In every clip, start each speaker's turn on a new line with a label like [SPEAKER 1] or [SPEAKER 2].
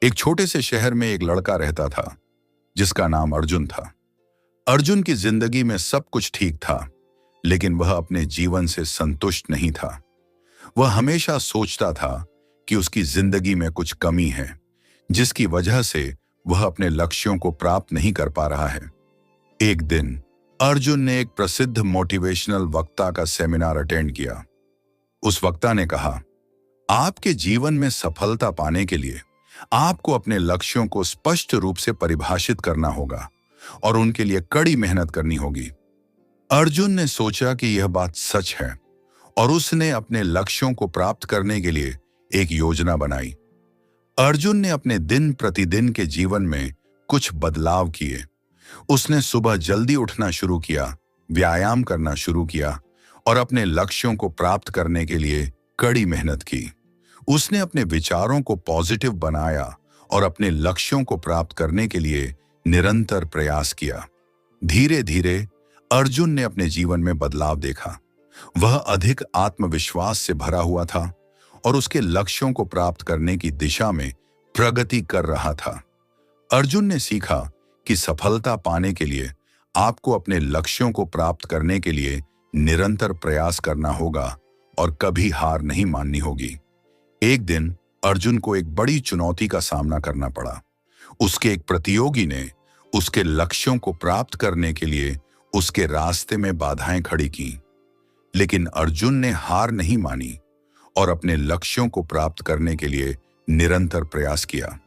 [SPEAKER 1] एक छोटे से शहर में एक लड़का रहता था जिसका नाम अर्जुन था। अर्जुन की जिंदगी में सब कुछ ठीक था, लेकिन वह अपने जीवन से संतुष्ट नहीं था। वह हमेशा सोचता था कि उसकी जिंदगी में कुछ कमी है, जिसकी वजह से वह अपने लक्ष्यों को प्राप्त नहीं कर पा रहा है। एक दिन अर्जुन ने एक प्रसिद्ध मोटिवेशनल वक्ता का सेमिनार अटेंड किया। उस वक्ता ने कहा, आपके जीवन में सफलता पाने के लिए आपको अपने लक्ष्यों को स्पष्ट रूप से परिभाषित करना होगा और उनके लिए कड़ी मेहनत करनी होगी। अर्जुन ने सोचा कि यह बात सच है और उसने अपने लक्ष्यों को प्राप्त करने के लिए एक योजना बनाई। अर्जुन ने अपने दिन प्रतिदिन के जीवन में कुछ बदलाव किए। उसने सुबह जल्दी उठना शुरू किया, व्यायाम करना शुरू किया और अपने लक्ष्यों को प्राप्त करने के लिए कड़ी मेहनत की। उसने अपने विचारों को पॉजिटिव बनाया और अपने लक्ष्यों को प्राप्त करने के लिए निरंतर प्रयास किया। धीरे धीरे अर्जुन ने अपने जीवन में बदलाव देखा। वह अधिक आत्मविश्वास से भरा हुआ था और उसके लक्ष्यों को प्राप्त करने की दिशा में प्रगति कर रहा था। अर्जुन ने सीखा कि सफलता पाने के लिए आपको अपने लक्ष्यों को प्राप्त करने के लिए निरंतर प्रयास करना होगा और कभी हार नहीं माननी होगी। एक दिन अर्जुन को एक बड़ी चुनौती का सामना करना पड़ा। उसके एक प्रतियोगी ने उसके लक्ष्यों को प्राप्त करने के लिए उसके रास्ते में बाधाएं खड़ी की, लेकिन अर्जुन ने हार नहीं मानी और अपने लक्ष्यों को प्राप्त करने के लिए निरंतर प्रयास किया।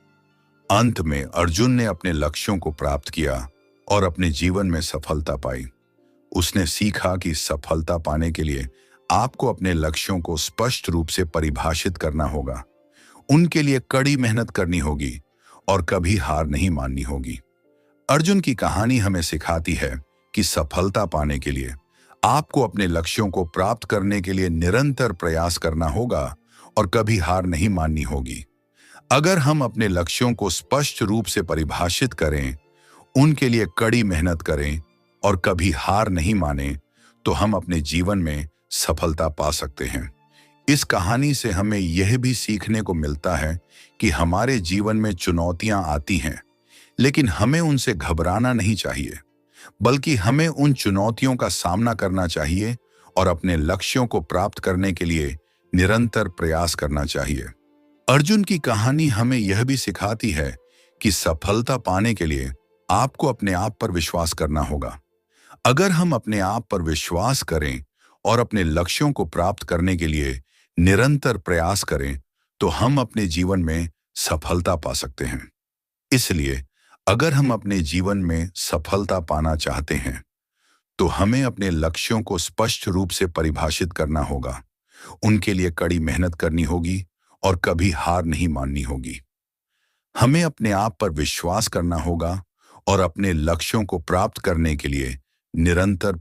[SPEAKER 1] अंत में अर्जुन ने अपने लक्ष्यों को प्राप्त किया और अपने जीवन में सफलता पाई। उसने सीखा कि सफलता पाने के लिए आपको अपने लक्ष्यों को स्पष्ट रूप से परिभाषित करना होगा, उनके लिए कड़ी मेहनत करनी होगी और कभी हार नहीं माननी होगी। अर्जुन की कहानी हमें सिखाती है कि सफलता पाने के लिए आपको अपने लक्ष्यों को प्राप्त करने के लिए निरंतर प्रयास करना होगा और कभी हार नहीं माननी होगी। अगर हम अपने लक्ष्यों को स्पष्ट रूप से परिभाषित करें, उनके लिए कड़ी मेहनत करें और कभी हार नहीं माने, तो हम अपने जीवन में सफलता पा सकते हैं। इस कहानी से हमें यह भी सीखने को मिलता है कि हमारे जीवन में चुनौतियां आती हैं, लेकिन हमें उनसे घबराना नहीं चाहिए, बल्कि हमें उन चुनौतियों का सामना करना चाहिए और अपने लक्ष्यों को प्राप्त करने के लिए निरंतर प्रयास करना चाहिए। अर्जुन की कहानी हमें यह भी सिखाती है कि सफलता पाने के लिए आपको अपने आप पर विश्वास करना होगा। अगर हम अपने आप पर विश्वास करें और अपने लक्ष्यों को प्राप्त करने के लिए निरंतर प्रयास करें, तो हम अपने जीवन में सफलता पा सकते हैं। इसलिए अगर हम अपने जीवन में सफलता पाना चाहते हैं, तो हमें अपने लक्ष्यों को स्पष्ट रूप से परिभाषित करना होगा, उनके लिए कड़ी मेहनत करनी होगी और कभी हार नहीं माननी होगी। हमें अपने आप पर विश्वास करना होगा और अपने लक्ष्यों को प्राप्त करने के लिए निरंतर